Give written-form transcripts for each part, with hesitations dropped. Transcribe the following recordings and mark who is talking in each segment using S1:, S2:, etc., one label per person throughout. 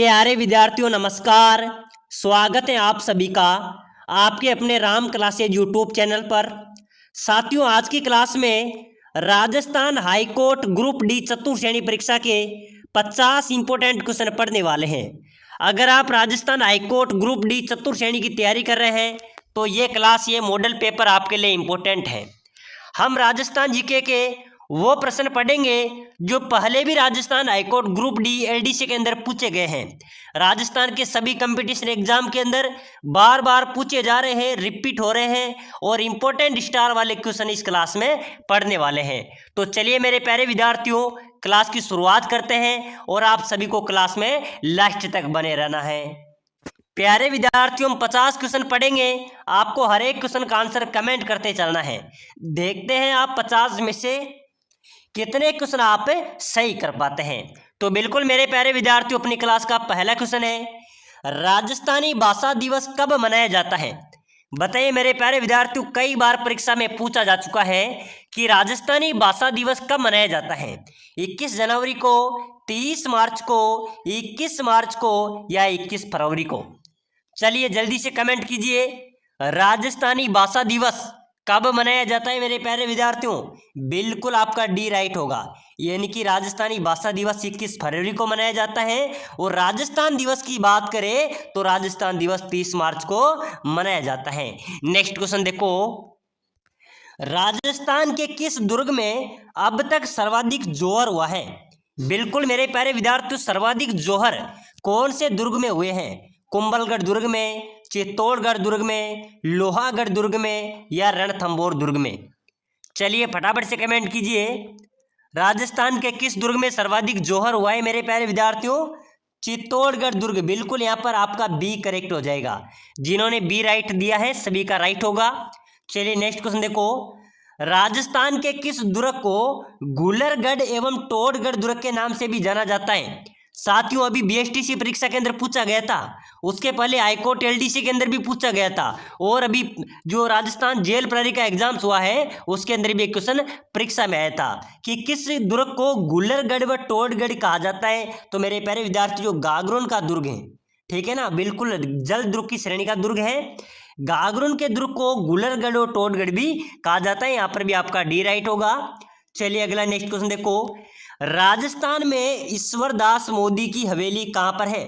S1: प्यारे विद्यार्थियों नमस्कार। स्वागत है आप सभी का आपके अपने राम क्लासेज यूट्यूब चैनल पर। साथियों, आज की क्लास में Rajasthan high court group D चतुर्थ श्रेणी परीक्षा के 50 इंपोर्टेंट क्वेश्चन पढ़ने वाले हैं। अगर आप Rajasthan high court group D चतुर्थ श्रेणी की तैयारी कर रहे हैं तो ये मॉडल पेपर आपके लिए इम्पोर्टेंट है। हम राजस्थान जीके के वो प्रश्न पढ़ेंगे जो पहले भी Rajasthan high court group D LDC के अंदर पूछे गए हैं। राजस्थान के सभी कंपटीशन एग्जाम के अंदर बार बार पूछे जा रहे हैं, रिपीट हो रहे हैं और इम्पोर्टेंट स्टार वाले क्वेश्चन इस क्लास में पढ़ने वाले हैं। तो चलिए मेरे प्यारे विद्यार्थियों, क्लास की शुरुआत करते हैं और आप सभी को क्लास में लास्ट तक बने रहना है। प्यारे विद्यार्थियों, हम 50 क्वेश्चन पढ़ेंगे। आपको हर एक क्वेश्चन का आंसर कमेंट करते चलना है। देखते हैं आप 50 में से कितने क्वेश्चन आप सही कर पाते हैं। तो बिल्कुल मेरे प्यारे विद्यार्थियों, अपनी क्लास का पहला क्वेश्चन है, राजस्थानी भाषा दिवस कब मनाया जाता है? बताइए मेरे प्यारे विद्यार्थियों, कई बार परीक्षा में पूछा जा चुका है कि राजस्थानी भाषा दिवस कब मनाया जाता है। 21 जनवरी को, 30 मार्च को, 21 मार्च को या 21 फरवरी को? चलिए जल्दी से कमेंट कीजिए, राजस्थानी भाषा दिवस कब मनाया जाता है मेरे प्यारे विद्यार्थियों? बिल्कुल आपका डी राइट होगा, यानी कि राजस्थानी भाषा दिवस 21 फरवरी को मनाया जाता है। और राजस्थान दिवस की बात करें तो राजस्थान दिवस 30 मार्च को मनाया जाता है। नेक्स्ट क्वेश्चन देखो, राजस्थान के किस दुर्ग में अब तक सर्वाधिक जोहर हुआ है? बिल्कुल मेरे प्यारे विद्यार्थियों, सर्वाधिक जोहर कौन से दुर्ग में हुए हैं? कुंभलगढ़ दुर्ग में, चित्तौड़गढ़ दुर्ग में, लोहागढ़ दुर्ग में या रणथंभौर दुर्ग में? चलिए फटाफट से कमेंट कीजिए, राजस्थान के किस दुर्ग में सर्वाधिक जोहर हुआ है मेरे प्यारे विद्यार्थियों? चित्तौड़गढ़ दुर्ग। बिल्कुल यहाँ पर आपका बी करेक्ट हो जाएगा। जिन्होंने बी राइट दिया है सभी का राइट होगा। चलिए नेक्स्ट क्वेश्चन देखो, राजस्थान के किस दुर्ग को गुलरगढ़ एवं टोडगढ़ दुर्ग के नाम से भी जाना जाता है? साथियों, अभी बीएसटीसी परीक्षा के अंदर पूछा गया था, उसके पहले हाईकोर्ट एलडीसी के अंदर भी पूछा गया था, और अभी जो राजस्थान जेल प्रहरी का एग्जाम्स हुआ है उसके अंदर भी एक क्वेश्चन परीक्षा में आया था कि किस दुर्ग को गुलरगढ़ व टोडगढ़ कहा जाता है। तो मेरे प्यारे विद्यार्थी, जो गागरोन का दुर्ग है, ठीक है ना, बिल्कुल जल दुर्ग की श्रेणी का दुर्ग है। गागरोन के दुर्ग को गुलरगढ़ और टोडगढ़ भी कहा जाता है। यहाँ पर भी आपका डी राइट होगा। चलिए अगला नेक्स्ट क्वेश्चन देखो, राजस्थान में ईश्वर दास मोदी की हवेली कहाँ पर है?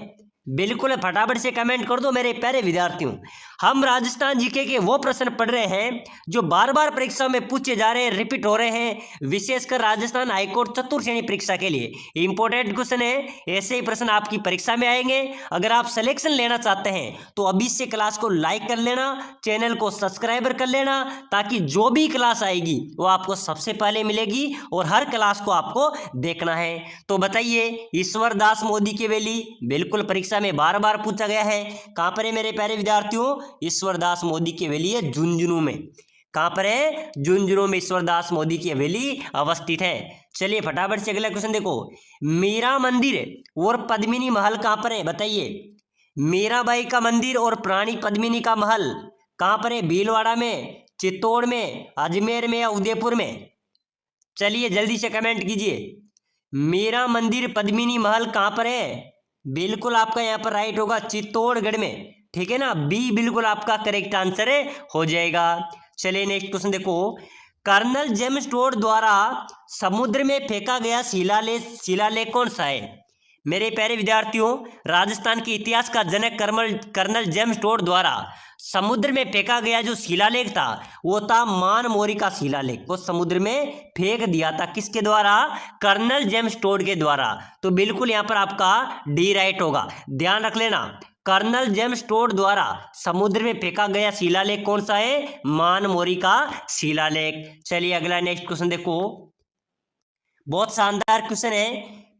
S1: बिल्कुल फटाफट से कमेंट कर दो मेरे प्यारे विद्यार्थियों। हम राजस्थान जीके के वो प्रश्न पढ़ रहे हैं जो बार बार परीक्षा में पूछे जा रहे हैं, रिपीट हो रहे हैं, विशेषकर राजस्थान हाईकोर्ट चतुर्थ श्रेणी परीक्षा के लिए इंपॉर्टेंट क्वेश्चन है। ऐसे ही प्रश्न आपकी परीक्षा में आएंगे। अगर आप सिलेक्शन लेना चाहते हैं तो अभी से क्लास को लाइक कर लेना, चैनल को सब्सक्राइबर कर लेना, ताकि जो भी क्लास आएगी वो आपको सबसे पहले मिलेगी और हर क्लास को आपको देखना है। तो बताइए, ईश्वर दास मोदी की हवेली बिल्कुल परीक्षा में बार बार पूछा गया है। कहां पर है मेरे प्यारे विद्यार्थियों? ईश्वर दास मोदी की हवेली है झुंझुनू में। कहां पर है? झुंझुनू में ईश्वर दास मोदी की हवेली अवस्थित है। चलिए फटाफट से अगला क्वेश्चन देखो, मीरा मंदिर और पद्मिनी महल कहां पर है? बताइए, मीराबाई का मंदिर और प्राणी पद्मिनी का महल कहां पर है? भीलवाड़ा में, चित्तौड़ में, अजमेर में या उदयपुर में? चलिए जल्दी से कमेंट कीजिए, मीरा मंदिर पद्मिनी महल कहां पर है? बिल्कुल आपका यहाँ पर राइट होगा, चित्तौड़गढ़ में, ठीक है ना, बी बिल्कुल आपका करेक्ट आंसर हो जाएगा। चलिए नेक्स्ट क्वेश्चन देखो, कर्नल जेम्स टोड द्वारा समुद्र में फेंका गया शिलालेख कौन सा है? मेरे प्यारे विद्यार्थियों, राजस्थान के इतिहास का जनक कर्नल जेम्स टोड द्वारा समुद्र में फेंका गया जो शिलालेख था वो था मानमोरी का शिलालेख। वो समुद्र में फेंक दिया था किसके द्वारा? कर्नल जेम्स टोड के द्वारा। तो बिल्कुल यहाँ पर आपका डी राइट होगा। ध्यान रख लेना, कर्नल जेम्स टोड द्वारा समुद्र में फेंका गया शिलालेख कौन सा है? मानमोरी का शिलालेख। चलिए अगला नेक्स्ट क्वेश्चन देखो, बहुत शानदार क्वेश्चन है,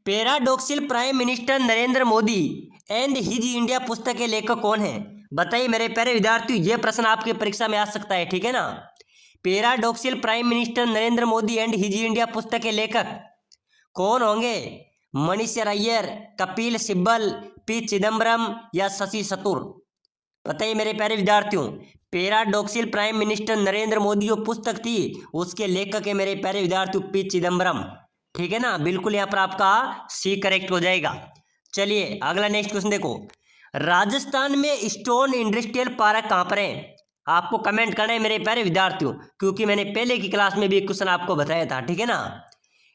S1: paradoxical prime minister Narendra Modi and his India पुस्तक के लेखक कौन है? बताइए मेरे प्यारे विद्यार्थियों, ये प्रश्न आपके परीक्षा में आ सकता है, ठीक है ना। Paradoxical prime minister Narendra Modi and his India पुस्तक के लेखक कौन होंगे? मनीष अय्यर, कपिल सिब्बल, पी चिदम्बरम या शशि थरूर? बताइए मेरे प्यारे विद्यार्थियों, paradoxical prime minister Narendra Modi जो पुस्तक थी उसके लेखक है मेरे प्यारे विद्यार्थियों पी चिदम्बरम, ठीक है ना। बिल्कुल यहाँ पर आपका सी करेक्ट हो जाएगा। चलिए अगला नेक्स्ट क्वेश्चन देखो, राजस्थान में स्टोन इंडस्ट्रियल पार्क कहाँ पर है? आपको कमेंट करना है मेरे प्यारे विद्यार्थियों, क्योंकि मैंने पहले की क्लास में भी एक क्वेश्चन आपको बताया था, ठीक है ना।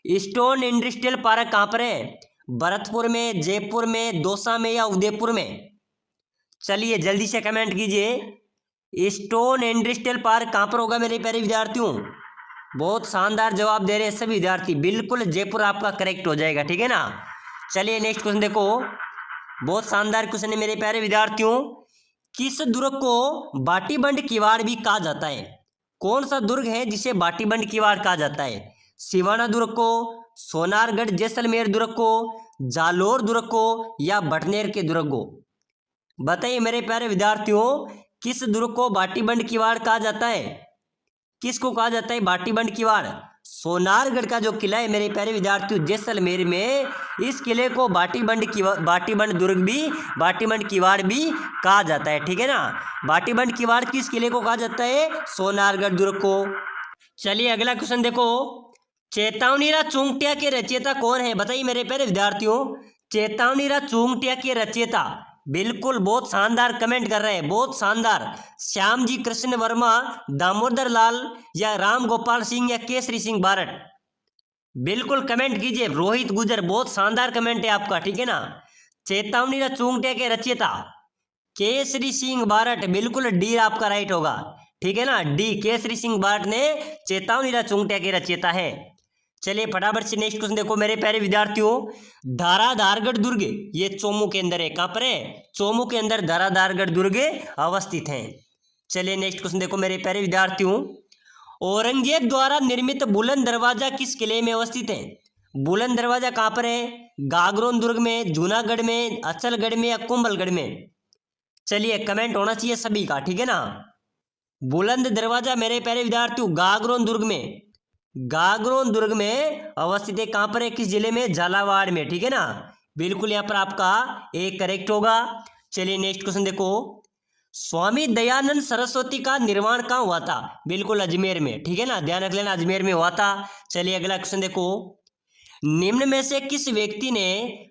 S1: स्टोन इंडस्ट्रियल पार्क कहाँ पर है? भरतपुर में, जयपुर में, दौसा में या उदयपुर में? चलिए जल्दी से कमेंट कीजिए, स्टोन इंडस्ट्रियल पार्क कहाँ पर होगा मेरे प्यारे विद्यार्थियों? बहुत शानदार जवाब दे रहे हैं सभी विद्यार्थी, बिल्कुल जयपुर आपका करेक्ट हो जाएगा, ठीक है ना। चलिए नेक्स्ट क्वेश्चन देखो, बहुत शानदार क्वेश्चन है मेरे प्यारे विद्यार्थियों, किस दुर्ग को बाटीबंद किवाड़ भी कहा जाता है? कौन सा दुर्ग है जिसे बाटीबंद किवाड़ कहा जाता है? सिवाना दुर्ग को, सोनारगढ़ जैसलमेर दुर्ग को, जालोर दुर्ग को या भटनेर के दुर्ग को? बताइए मेरे प्यारे विद्यार्थियों, किस दुर्ग को बाटीबंद किवाड़ कहा जाता है? किसको कहा जाता है बाटीबंद किवाड़? सोनारगढ़ का जो किला है मेरे प्यारे विद्यार्थियों जैसलमेर में, इस किले को बाटीबंद दुर्ग भी, बाटीबंद किवाड़ भी कहा जाता है, ठीक है ना। बाटीबंद किवाड़ किस किले को कहा जाता है? सोनारगढ़ दुर्ग को। चलिए अगला क्वेश्चन देखो, चेतावनीरा चूंगटिया के रचयिता कौन है? बताइए मेरे प्यारे विद्यार्थियों, चेतावनीरा चूंगटिया के रचयिता, बिल्कुल बहुत शानदार कमेंट कर रहे हैं, बहुत शानदार। श्याम जी कृष्ण वर्मा, दामोदर लाल या राम गोपाल सिंह या केसरी सिंह बारट? बिल्कुल कमेंट कीजिए। रोहित गुजर, बहुत शानदार कमेंट है आपका, ठीक है ना। चेतावनी चूंगटे के रचयिता केसरी सिंह बारट, बिल्कुल डी आपका राइट होगा, ठीक है ना। डी केसरी सिंह बारट ने चेतावनी चूंगटे के रचयिता है। चलिए फटाफट से नेक्स्ट क्वेश्चन देखो मेरे प्यारे विद्यार्थियों, धाराधारगढ़ दुर्ग ये चोमू के अंदर है, कहां पर है? चोमू के अंदर धाराधारगढ़ दुर्ग अवस्थित है। चलिए नेक्स्ट क्वेश्चन देखो मेरे प्यारे विद्यार्थियों, औरंगजेब द्वारा निर्मित बुलंद दरवाजा किस किले में अवस्थित है? बुलंद दरवाजा कहां पर है? गागरोन दुर्ग में, जूनागढ़ में, अचलगढ़ में या कुंभलगढ़ में? चलिए कमेंट होना चाहिए सभी का, ठीक है ना। बुलंद दरवाजा मेरे प्यारे विद्यार्थियों गागरोन दुर्ग में, गागरोन दुर्ग में अवस्थित है। कहां पर है? किस जिले में? झालावाड़ में, ठीक है ना। बिल्कुल यहाँ पर आपका एक करेक्ट होगा। चलिए नेक्स्ट क्वेश्चन देखो, स्वामी दयानंद सरस्वती का निर्माण कहाँ हुआ था? बिल्कुल अजमेर में, ठीक है ना, ध्यान रख लेना अजमेर में हुआ था। चलिए अगला क्वेश्चन देखो, निम्न में से किस व्यक्ति ने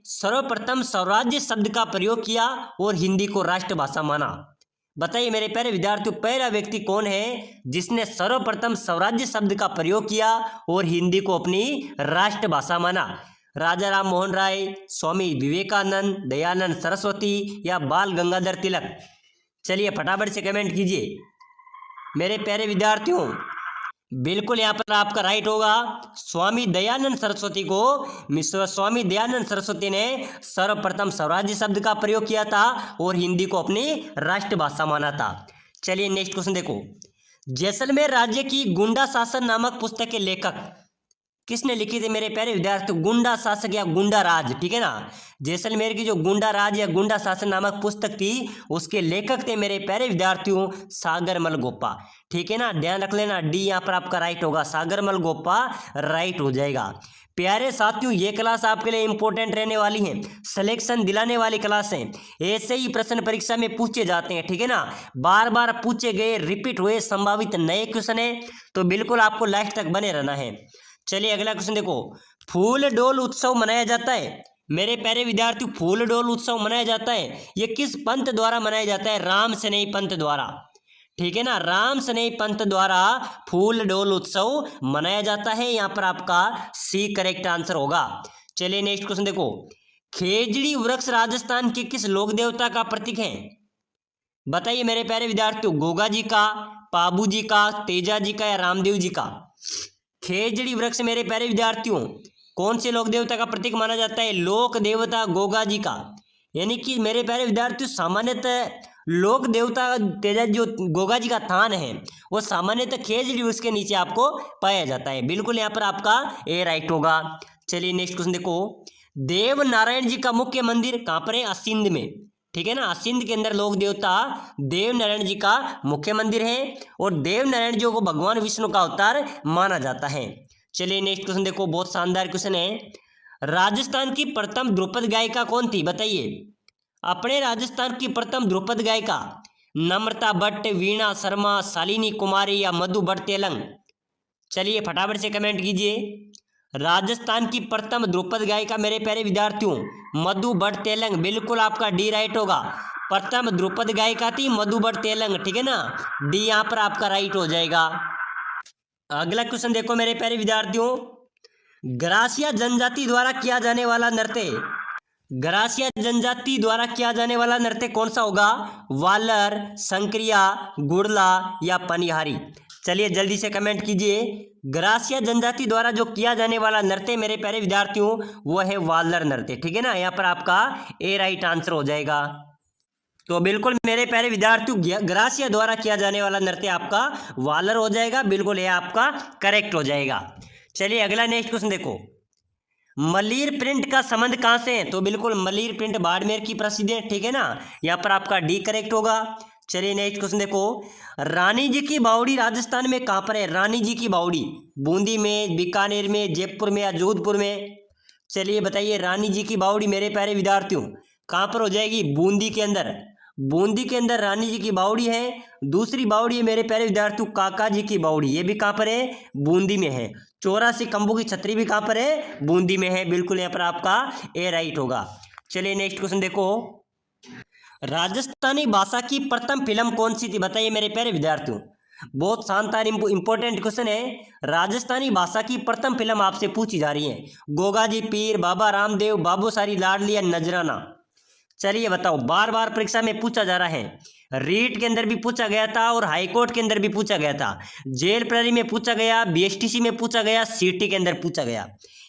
S1: सर्वप्रथम स्वराज्य शब्द का प्रयोग किया और हिंदी को राष्ट्रभाषा माना? बताइए मेरे प्यारे विद्यार्थियों, पहला व्यक्ति कौन है जिसने सर्वप्रथम स्वराज्य शब्द का प्रयोग किया और हिंदी को अपनी राष्ट्रभाषा माना? राजा राम मोहन राय, स्वामी विवेकानंद, दयानंद सरस्वती या बाल गंगाधर तिलक? चलिए फटाफट से कमेंट कीजिए मेरे प्यारे विद्यार्थियों, बिल्कुल यहाँ पर आपका राइट होगा। स्वामी दयानंद सरस्वती को, स्वामी दयानंद सरस्वती ने सर्वप्रथम स्वराज्य शब्द का प्रयोग किया था और हिंदी को अपनी राष्ट्रभाषा माना था। चलिए नेक्स्ट क्वेश्चन देखो, जैसलमेर राज्य की गुंडा शासन नामक पुस्तक के लेखक किसने लिखी थी मेरे प्यारे विद्यार्थियों? गुंडा शासक या गुंडा राज, ठीक है ना। जैसलमेर की जो गुंडा राज या गुंडा शासन नामक पुस्तक थी उसके लेखक थे मेरे प्यारे विद्यार्थियों सागरमल गोप्पा, ठीक है ना। ध्यान रख लेना डी यहाँ पर आपका राइट होगा, सागरमल गोप्पा राइट हो जाएगा। प्यारे साथियों ये क्लास आपके लिए इंपॉर्टेंट रहने वाली है, सिलेक्शन दिलाने वाली क्लास है, ऐसे ही प्रश्न परीक्षा में पूछे जाते हैं, ठीक है ना। बार बार पूछे गए रिपीट हुए संभावित नए क्वेश्चन है, तो बिल्कुल आपको लास्ट तक बने रहना है। चलिए अगला क्वेश्चन देखो, फूल डोल उत्सव मनाया जाता है मेरे प्यारे विद्यार्थियों, फूल डोल उत्सव मनाया जाता है, ये किस पंथ द्वारा मनाया जाता है? राम सनेही पंथ द्वारा, ठीक है ना। राम सनेही पंथ द्वारा फूल डोल उत्सव मनाया जाता है, यहाँ पर आपका सी करेक्ट आंसर होगा। चलिए नेक्स्ट क्वेश्चन देखो, खेजड़ी वृक्ष राजस्थान के किस लोक देवता का प्रतीक है? बताइए मेरे प्यारे विद्यार्थियों, गोगा जी का, पाबू जी का, तेजा जी का या रामदेव जी का? खेजड़ी वृक्ष मेरे प्यारे विद्यार्थियों कौन से लोक देवता का प्रतीक माना जाता है? लोक देवता गोगा जी का, यानी कि मेरे प्यारे विद्यार्थियों सामान्यतः लोक देवता तेजा जो गोगा जी का थान है वो सामान्यतः खेजड़ी वृक्ष के नीचे आपको पाया जाता है, बिल्कुल यहाँ पर आपका ए राइट होगा। चलिए नेक्स्ट क्वेश्चन देखो, देव नारायण जी का मुख्य मंदिर कहाँ पर है? असिंध में, ठीक है ना। असिंध के अंदर लोक देवता देव नारायण जी का मुख्य मंदिर है और देव नारायण जी को भगवान विष्णु का अवतार माना जाता है। चलिए नेक्स्ट क्वेश्चन देखो, बहुत शानदार क्वेश्चन है, राजस्थान की प्रथम ध्रुपद गायिका कौन थी? बताइए अपने राजस्थान की प्रथम ध्रुपद गायिका, नम्रता भट्ट, वीणा शर्मा, शालिनी कुमारी या मधु भट्ट तेलंग? चलिए फटाफट से कमेंट कीजिए, राजस्थान की प्रथम ध्रुपद गायिका मेरे प्यारे विद्यार्थियों मधु भट्ट तेलंग, बिल्कुल आपका डी राइट होगा। प्रथम ध्रुपद गायिका थी मधु भट्ट तेलंग, ठीक है ना, डी यहाँ पर आपका राइट हो जाएगा। अगला क्वेश्चन देखो मेरे प्यारे विद्यार्थियों, ग्रासिया जनजाति द्वारा किया जाने वाला नृत्य, ग्रासिया जनजाति द्वारा किया जाने वाला नृत्य कौन सा होगा? वालर, संक्रिया, गुड़ला या पनिहारी? चलिए जल्दी से कमेंट कीजिए। ग्रासिया जनजाति द्वारा जो किया जाने वाला नृत्य मेरे प्यारे विद्यार्थियों वो है वालर नृत्य, ठीक है ना, यहाँ पर आपका ए राइट आंसर हो जाएगा। तो बिल्कुल मेरे प्यारे विद्यार्थियों ग्रासिया द्वारा किया जाने वाला नृत्य आपका वालर हो जाएगा, बिल्कुल ये आपका करेक्ट हो जाएगा। चलिए अगला नेक्स्ट क्वेश्चन देखो, मलीर प्रिंट का संबंध कहाँ से है? तो बिल्कुल मलीर प्रिंट बाड़मेर की प्रसिद्ध है, ठीक है ना, यहाँ पर आपका डी करेक्ट होगा। चलिए नेक्स्ट क्वेश्चन देखो, रानी जी की बावड़ी राजस्थान में कहाँ पर है? रानी जी की बावड़ी बूंदी में, बीकानेर में, जयपुर में या जोधपुर में? चलिए बताइए, रानी जी की बावड़ी मेरे प्यारे विद्यार्थियों कहाँ पर हो जाएगी? बूंदी के अंदर, बूंदी के अंदर रानी जी की बावड़ी है। दूसरी बावड़ी है मेरे प्यारे विद्यार्थियों काका जी की बावड़ी, ये भी कहाँ पर है? बूंदी में है। 84 खंभों की छतरी भी कहाँ पर है? बूंदी में है, बिल्कुल यहाँ पर आपका ए राइट होगा। चलिए नेक्स्ट क्वेश्चन देखो, राजस्थानी भाषा की प्रथम फिल्म कौन सी थी? बताइए मेरे प्यारे विद्यार्थियों, बहुत शानदार इंपॉर्टेंट क्वेश्चन है। राजस्थानी भाषा की प्रथम फिल्म आपसे पूछी जा रही है, गोगा जी पीर, बाबा रामदेव, बाबू सारी लाडली या नजराना? चलिए बताओ, बार बार परीक्षा में पूछा जा रहा है, रीट के अंदर भी पूछा गया था और हाईकोर्ट के अंदर भी पूछा गया था, जेल प्रहरी में पूछा गया, बीएसटीसी में पूछा गया, सीटी के अंदर पूछा गया।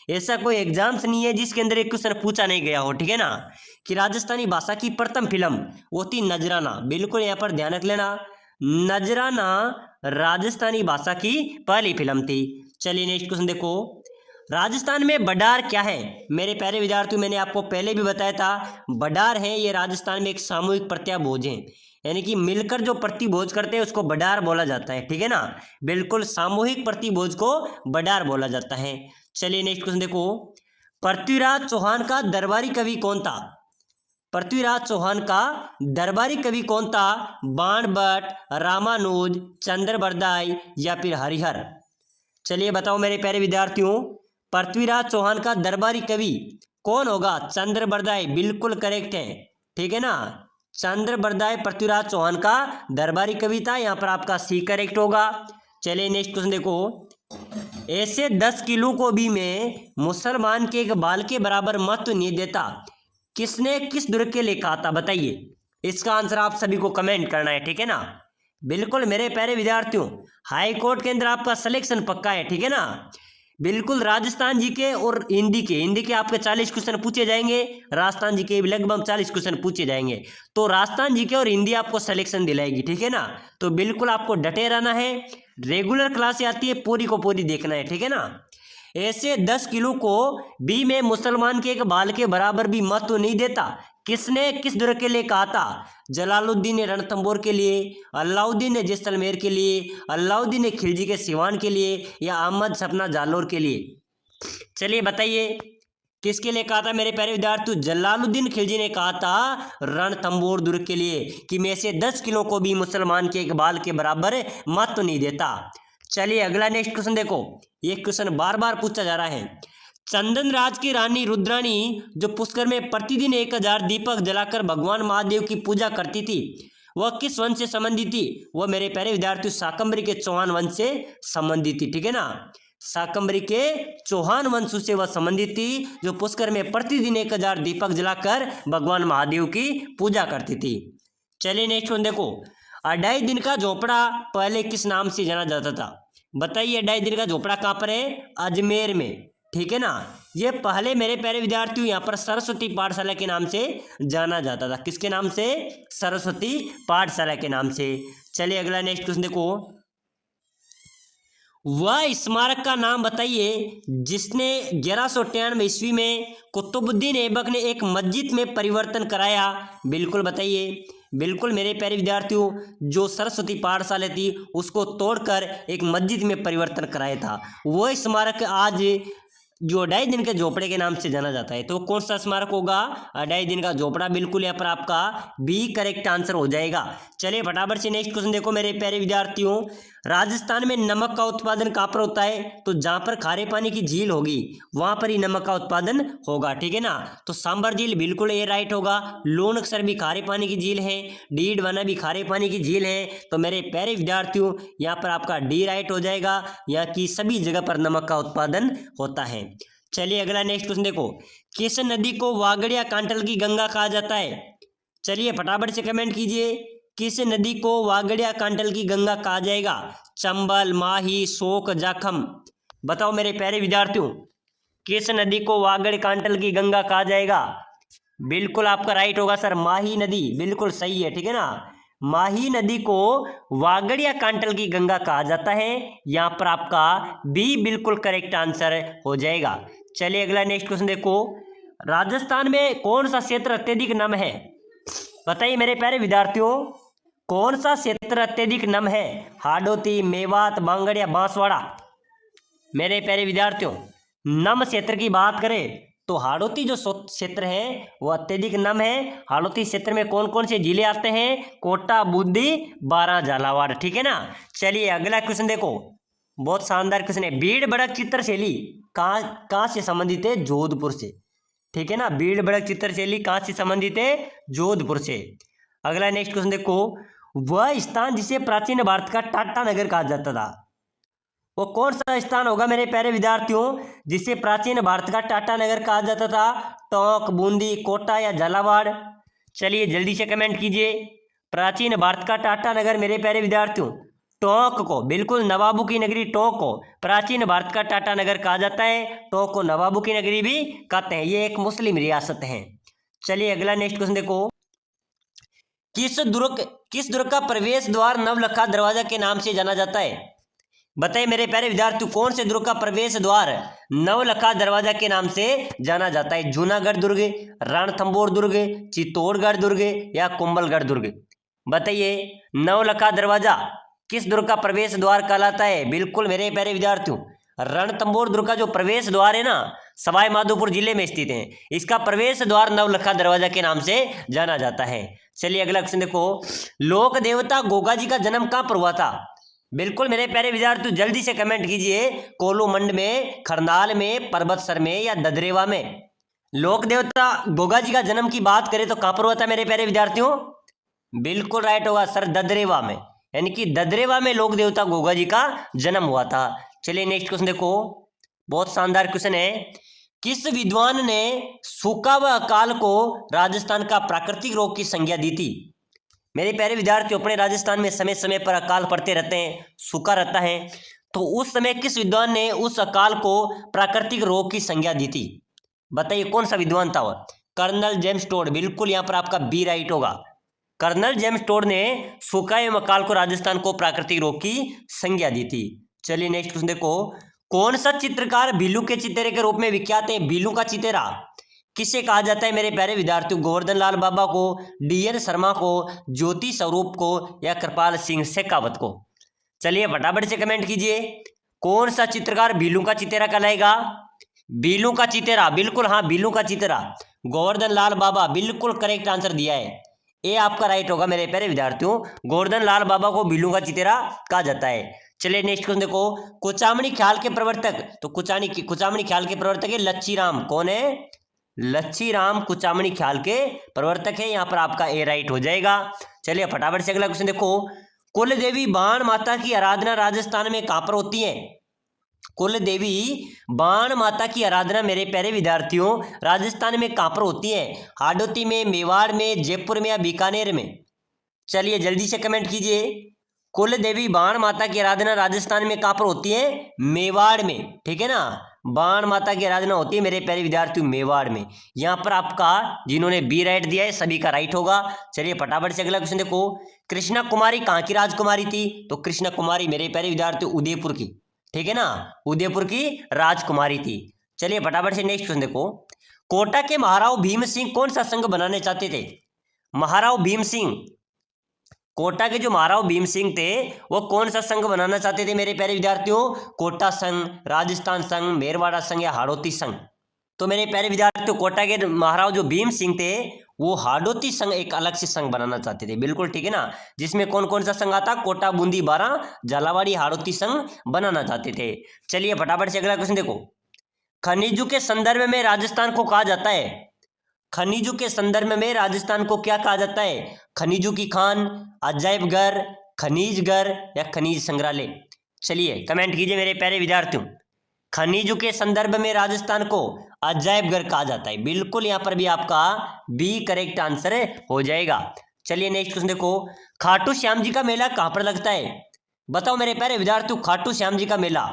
S1: ऐसा कोई एग्जाम्स नहीं है जिसके अंदर एक क्वेश्चन पूछा नहीं गया हो, ठीक है ना, कि राजस्थानी भाषा की प्रथम फिल्म वो थी नजराना, बिल्कुल यहाँ पर ध्यान रख लेना, नजराना राजस्थानी भाषा की पहली फिल्म थी। चलिए नेक्स्ट क्वेश्चन देखो, राजस्थान में बडार क्या है? मेरे प्यारे विद्यार्थियों मैंने आपको पहले भी बताया था, बडार है ये राजस्थान में एक सामूहिक प्रत्याभोज है, यानी कि मिलकर जो प्रतिभोज करते हैं उसको बडार बोला जाता है, ठीक है ना, बिल्कुल सामूहिक प्रतिभोज को बडार बोला जाता है। चलिए नेक्स्ट क्वेश्चन देखो, पृथ्वीराज चौहान का दरबारी कवि कौन था? पृथ्वीराज चौहान का दरबारी कवि कौन था? बाणभट्ट, रामानुज, चंद्रबरदाई या फिर हरिहर? चलिए बताओ मेरे प्यारे विद्यार्थियों, पृथ्वीराज चौहान का दरबारी कवि कौन होगा? चंद्रबरदाई, बिल्कुल करेक्ट है, ठीक है ना, चंद्रबरदाई पृथ्वीराज चौहान का दरबारी कवि था, यहाँ पर आपका सी करेक्ट होगा। चलिए नेक्स्ट क्वेश्चन देखो, ऐसे 10 किलो को भी मैं मुसलमान के एक बाल के बराबर महत्व नहीं देता, किसने किस दुर्ग के लिए कहा था? बताइए, इसका आंसर आप सभी को कमेंट करना है, ठीक है ना, बिल्कुल मेरे प्यारे विद्यार्थियों हाई कोर्ट के अंदर आपका सिलेक्शन पक्का है, ठीक है ना, बिल्कुल राजस्थान जी के और हिंदी के आपके 40 क्वेश्चन पूछे जाएंगे, राजस्थान जी के लगभग 40 क्वेश्चन पूछे जाएंगे, तो राजस्थान जी के और हिंदी आपको सिलेक्शन दिलाएगी, ठीक है ना, तो बिल्कुल आपको डटे रहना है, रेगुलर क्लास आती है पूरी को पूरी देखना है, ठीक है ना। ऐसे 10 किलो को भी मैं मुसलमान के एक बाल के बराबर भी महत्व नहीं देता, किसने किस दुर्ग के लिए कहा था? जलालुद्दीन ने रणथंबोर के लिए, अलाउद्दीन ने जैसलमेर के लिए, अलाउद्दीन ने खिलजी के सिवान के लिए या अहमद सपना जालोर के लिए? चलिए बताइए किसके लिए कहा था मेरे प्यारे विद्यार्थियों? जलालुद्दीन खिलजी ने कहा था रणथंबोर दुर्ग के लिए कि मैं से 10 किलो को भी मुसलमान के एक बाल के बराबर महत्व नहीं देता। चलिए अगला नेक्स्ट क्वेश्चन देखो, ये क्वेश्चन बार बार पूछा जा रहा है, चंदन राज की रानी रुद्राणी जो पुष्कर में प्रतिदिन 1000 दीपक जलाकर भगवान महादेव की पूजा करती थी वह किस वंश से संबंधित थी? वह मेरे प्यारे विद्यार्थियों शाकंभरी के चौहान वंश से संबंधित थी, ठीक है ना, शाकंभरी के चौहान वंश से वह संबंधित थी जो पुष्कर में प्रतिदिन 1000 दीपक जलाकर भगवान महादेव की पूजा करती थी। चलिए नेक्स्ट वन देखो, अढ़ाई दिन का झोपड़ा पहले किस नाम से जाना जाता था? बताइए अढ़ाई दिन का झोपड़ा कहाँ पर है? अजमेर में, ठीक है ना, ये पहले मेरे प्यारे विद्यार्थियों यहाँ पर सरस्वती पाठशाला के नाम से जाना जाता था, किसके नाम से? सरस्वती पाठशाला के नाम से। चलिए अगला नेक्स्ट क्वेश्चन देखो, वह स्मारक का नाम बताइए जिसने 1193 ईस्वी में कुतुबुद्दीन ऐबक ने एक मस्जिद में परिवर्तन कराया, बिल्कुल बताइए। बिल्कुल मेरे प्यारे विद्यार्थियों, जो सरस्वती पाठशाला थी उसको तोड़कर एक मस्जिद में परिवर्तन कराया था, वह स्मारक आज जो अढ़ाई दिन के झोपड़े के नाम से जाना जाता है, तो कौन सा स्मारक होगा? अढ़ाई दिन का झोपड़ा, बिल्कुल यहाँ पर आपका बी करेक्ट आंसर हो जाएगा। चलिए फटाफट से नेक्स्ट क्वेश्चन देखो मेरे प्यारे विद्यार्थियों, राजस्थान में नमक का उत्पादन कहाँ पर होता है? तो जहाँ पर खारे पानी की झील होगी वहां पर ही नमक का उत्पादन होगा, ठीक है ना। तो सांबर झील बिल्कुल ये राइट होगा। लोनकसर भी खारे पानी की झील है, डीडवाना भी खारे पानी की झील है। तो मेरे प्यारे विद्यार्थियों यहाँ पर आपका डी राइट हो जाएगा। यहाँ की सभी जगह पर नमक का उत्पादन होता है। चलिए अगला नेक्स्ट क्वेश्चन देखो, किस नदी को वागड़िया कांटल की गंगा कहा जाता है? चलिए फटाफट से कमेंट कीजिए, किस नदी को वागड़िया कांटल की गंगा कहा जाएगा? चंबल, माही, शोक, जाखम। बताओ मेरे प्यारे विद्यार्थियों, किस नदी को वागड़ कांटल की गंगा कहा जाएगा? बिल्कुल आपका राइट होगा सर, माही नदी, बिल्कुल सही है, ठीक है ना। माही नदी को वागड़िया कांटल की गंगा कहा जाता है। यहाँ पर आपका बी बिल्कुल करेक्ट आंसर हो जाएगा। चलिए अगला नेक्स्ट क्वेश्चन देखो, राजस्थान में कौन सा क्षेत्र अत्यधिक नम है? बताइए मेरे प्यारे विद्यार्थियों, कौन सा क्षेत्र अत्यधिक नम है? हाडोती, मेवात, बांगड़ या बांसवाड़ा? मेरे प्यारे विद्यार्थियों, नम क्षेत्र की बात करें तो हाड़ौती जो क्षेत्र है वो अत्यधिक नम है। हाड़ौती क्षेत्र में कौन कौन से जिले आते हैं? कोटा, बूंदी, बारां, झालावाड़, ठीक है ना। चलिए अगला क्वेश्चन देखो, बहुत शानदार क्वेश्चन है। भीड़ भड़क चित्रशैली कहाँ से संबंधित है? जोधपुर से, ठीक है ना। भीड़ भड़क चित्रशैली कहाँ से संबंधित है? जोधपुर से। अगला नेक्स्ट क्वेश्चन देखो, वह स्थान जिसे प्राचीन भारत का टाटा नगर कहा जाता था, वो कौन सा स्थान होगा मेरे प्यारे विद्यार्थियों जिसे प्राचीन भारत का टाटा नगर कहा जाता था? टोंक, बूंदी, कोटा या झालावाड़? चलिए जल्दी से कमेंट कीजिए। प्राचीन भारत का टाटा नगर मेरे प्यारे विद्यार्थियों टोंक को, बिल्कुल नवाबों की नगरी टोंक को प्राचीन भारत का टाटा नगर कहा जाता है। टोंक को नवाबों की नगरी भी कहते हैं, ये एक मुस्लिम रियासत है। चलिए अगला नेक्स्ट क्वेश्चन देखो, किस दुर्ग का प्रवेश द्वार नवलखा दरवाजा के नाम से जाना जाता है? बताइए मेरे प्यारे विद्यार्थियों, कौन से दुर्ग का प्रवेश द्वार नवलखा दरवाजा के नाम से जाना जाता है? जूनागढ़ दुर्ग, रणथंभौर दुर्ग, चित्तौड़गढ़ दुर्ग या कुंभलगढ़ दुर्ग? बताइए नवलखा दरवाजा किस दुर्ग का प्रवेश द्वार कहलाता है? बिल्कुल मेरे प्यारे विद्यार्थियों, रणथंभौर दुर्ग का जो प्रवेश द्वार है ना, सवाई माधोपुर जिले में स्थित है। इसका प्रवेश द्वार नवलखा दरवाजा के नाम से जाना जाता है। चलिए अगला क्वेश्चन देखो, लोक देवता गोगा जी का जन्म कहाँ पर हुआ था? बिल्कुल मेरे प्यारे विद्यार्थी जल्दी से कमेंट कीजिए, कोलूमंड में, खरनाल में, पर्वतसर में या ददरेवा में? लोक देवता गोगा जी का जन्म की बात करें तो कहां पर हुआ था मेरे प्यारे विद्यार्थियों? बिल्कुल राइट होगा सर, ददरेवा में, यानी कि ददरेवा में लोक देवता गोगा जी का जन्म हुआ था। चलिए नेक्स्ट क्वेश्चन देखो, बहुत शानदार क्वेश्चन है। किस विद्वान ने सूखा व अकाल को राजस्थान का प्राकृतिक रोग की संज्ञा दी थी? मेरे प्यारे विद्यार्थियों, अपने राजस्थान में समय समय पर अकाल पड़ते रहते हैं, सूखा रहता है, तो उस समय किस विद्वान ने उस अकाल को प्राकृतिक रोग की संज्ञा दी थी? बताइए कौन सा विद्वान था वह? कर्नल जेम्स टोड, बिल्कुल यहाँ पर आपका बी राइट होगा। कर्नल जेम्स टोड ने सूखा एवं अकाल को राजस्थान को प्राकृतिक रोग की संज्ञा दी थी। चलिए नेक्स्ट क्वेश्चन देखो, कौन सा चित्रकार भीलू के चितेरे के रूप में विख्यात है? भीलू का चितेरा किसे कहा जाता है मेरे प्यारे विद्यार्थियों? गोवर्धन लाल बाबा को, डीएन शर्मा को, ज्योति स्वरूप को या कृपाल सिंह शेखावत को? चलिए फटाफट से कमेंट कीजिए, कौन सा चित्रकार भीलू का चितेरा कहलाएगा? भीलू का चितेरा, बिल्कुल हाँ, भीलू का चितेरा गोवर्धन लाल बाबा, बिल्कुल करेक्ट आंसर दिया है, ये आपका राइट होगा मेरे प्यारे विद्यार्थियों। गोवर्धन लाल बाबा को भीलू का चितेरा कहा जाता है। चलिए नेक्स्ट क्वेश्चन देखो, कुचामणी ख्याल के प्रवर्तक, तो कुचामणी ख्याल के प्रवर्तक है लच्छी राम। कौन है? लच्छी राम कुचामणी ख्याल के प्रवर्तक है। यहाँ पर आपका ए राइट हो जाएगा। चलिए फटाफट से अगला क्वेश्चन देखो, कुल देवी बाण माता की आराधना राजस्थान में कहाँ पर होती है? कुल देवी बाण माता की आराधना मेरे प्यारे विद्यार्थियों राजस्थान में कहाँ पर होती है? हाडोती में, मेवाड़ में, जयपुर में या बीकानेर में? चलिए जल्दी से कमेंट कीजिए, कुल देवी बाण माता की आराधना राजस्थान में कहाँ पर होती है? मेवाड़ में, ठीक है ना। बाण माता की आराधना होती है मेरे प्यारे विद्यार्थियों मेवाड़ में। यहाँ पर आपका जिन्होंने बी राइट दिया है सभी का राइट होगा। चलिए फटाफट से अगला क्वेश्चन देखो, कृष्णा कुमारी कहाँ की राजकुमारी थी? तो कृष्णा कुमारी मेरे प्यारे विद्यार्थियों उदयपुर की, ठीक है ना, उदयपुर की राजकुमारी थी। चलिए फटाफट से नेक्स्ट क्वेश्चन देखो, कोटा के महाराव भीम सिंह कौन सा संघ बनाने चाहते थे? महाराव भीम सिंह, कोटा के जो महाराव भीम सिंह थे वो कौन सा संघ बनाना चाहते थे मेरे प्यारे विद्यार्थियों? कोटा संघ, राजस्थान संघ, मेरवाड़ा संघ या हाड़ौती संघ? तो मेरे प्यारे विद्यार्थियों कोटा के महाराव जो भीम सिंह थे वो हाड़ौती संघ एक अलग से संघ बनाना चाहते थे, बिल्कुल ठीक है ना, जिसमें कौन कौन सा संघ आता, कोटा, बूंदी, बारां, झालावाड़ी हाड़ौती संघ बनाना चाहते थे। चलिए फटाफट से अगला क्वेश्चन देखो, खनिजों के संदर्भ में राजस्थान को कहा जाता है, खनिजों के संदर्भ में राजस्थान को क्या कहा जाता है, खनिजों की खान, अजायब घर, खनिज घर या खनिज संग्रहालय। चलिए कमेंट कीजिए मेरे प्यारे विद्यार्थियों, खनिजों के संदर्भ में राजस्थान को अजायब घर कहा जाता है, बिल्कुल यहां पर भी आपका बी करेक्ट आंसर हो जाएगा। चलिए नेक्स्ट क्वेश्चन देखो, खाटू श्याम जी का मेला कहां पर लगता है, बताओ मेरे प्यारे विद्यार्थियों, खाटू श्याम जी का मेला,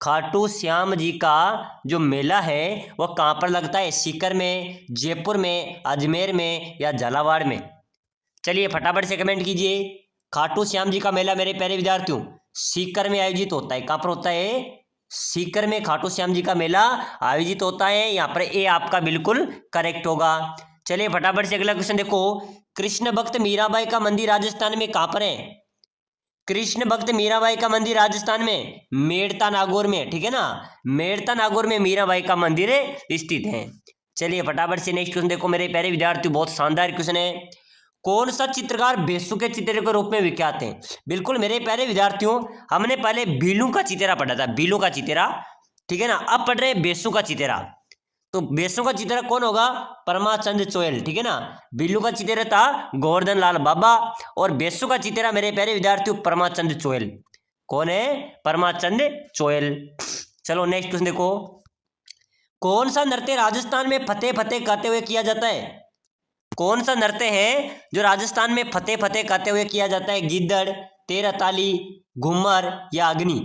S1: खाटू श्याम जी का जो मेला है वह कहां पर लगता है, सीकर में, जयपुर में, अजमेर में या झालावाड़ में। चलिए फटाफट से कमेंट कीजिए, खाटू श्याम जी का मेला मेरे प्यारे विद्यार्थियों सीकर में आयोजित होता है, कहां पर होता है, सीकर में खाटू श्याम जी का मेला आयोजित होता है, यहाँ पर ए आपका बिल्कुल करेक्ट होगा। चलिए फटाफट से अगला क्वेश्चन देखो, कृष्ण भक्त मीराबाई का मंदिर राजस्थान में कहां पर है, कृष्ण भक्त मीराबाई का मंदिर राजस्थान में मेड़ता नागौर में, ठीक है ना, मेड़ता नागौर में मीराबाई का मंदिर स्थित है। चलिए फटाफट से नेक्स्ट क्वेश्चन देखो मेरे प्यारे विद्यार्थी, बहुत शानदार क्वेश्चन है, कौन सा चित्रकार बेसु के चित्रे के रूप में विख्यात है, बिल्कुल मेरे प्यारे विद्यार्थियों हमने पहले बीलू का चित्रा पढ़ा था, बीलू का चित्रा, ठीक है ना, अब पढ़ रहे बेसु का चित्रा, तो बेसु का चित्रा कौन होगा, परमाचंद चोयल, ठीक है ना, बिल्लू का चित्रा था गोवर्धन लाल बाबा और बेसु का चित्रा मेरे प्यारे विद्यार्थियों परमाचंद चोयल, कौन है, परमाचंद चोयल। चलो नेक्स्ट क्वेश्चन देखो, कौन सा नृत्य राजस्थान में फतेह फतेह कहते हुए किया जाता है, कौन सा नृत्य है जो राजस्थान में फतेह फतेह कहते हुए किया जाता है, गिद्दड़, तेरह ताली, घूमर या अग्नि।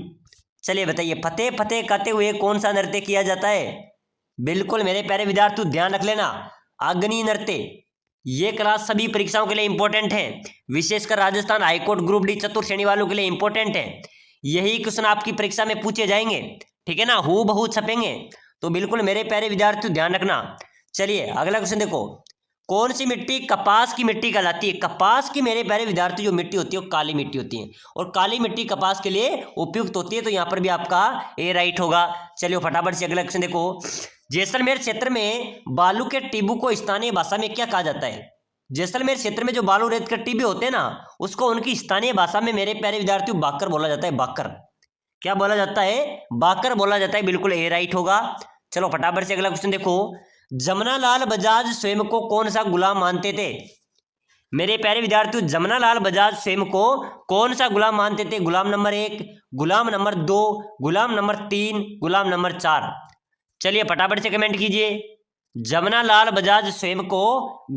S1: चलिए बताइए फतेह फतेह कहते हुए कौन सा नृत्य किया जाता है, बिल्कुल मेरे प्यारे विद्यार्थी ध्यान रख लेना, अग्नि नृत्य। ये क्लास सभी परीक्षाओं के लिए इंपॉर्टेंट है, विशेषकर राजस्थान हाईकोर्ट ग्रुप डी चतुर्थ श्रेणी वालों के लिए इंपॉर्टेंट है, यही क्वेश्चन आपकी परीक्षा में पूछे जाएंगे, ठीक है ना, हूबहू छपेंगे, तो बिल्कुल मेरे प्यारे विद्यार्थी ध्यान रखना। चलिए अगला क्वेश्चन देखो, कौन सी मिट्टी कपास की मिट्टी कहलाती है, कपास की मेरे प्यारे विद्यार्थी जो मिट्टी होती है वो काली मिट्टी होती है और काली मिट्टी कपास के लिए उपयुक्त होती है, तो यहाँ पर भी आपका ए राइट होगा। चलिए फटाफट से अगला क्वेश्चन देखो, जैसलमेर क्षेत्र में बालू के टिब्बू को स्थानीय भाषा में क्या कहा जाता है, जैसलमेर क्षेत्र में जो बालू रेत के टिब्बे होते हैं ना उसको उनकी स्थानीय भाषा में मेरे प्यारे विद्यार्थियों बाकर बोला जाता है, बाकर, क्या बोला जाता है, बाकर बोला जाता है, बिल्कुल ए राइट होगा। चलो फटाफट से अगला क्वेश्चन देखो, जमनालाल बजाज स्वयं को कौन सा गुलाम मानते थे, मेरे प्यारे विद्यार्थियों जमनालाल बजाज स्वयं को कौन सा गुलाम मानते थे, गुलाम नंबर 1, गुलाम नंबर 2, गुलाम नंबर 3, गुलाम नंबर 4। चलिए फटाफट से कमेंट कीजिए, जमनालाल बजाज स्वयं को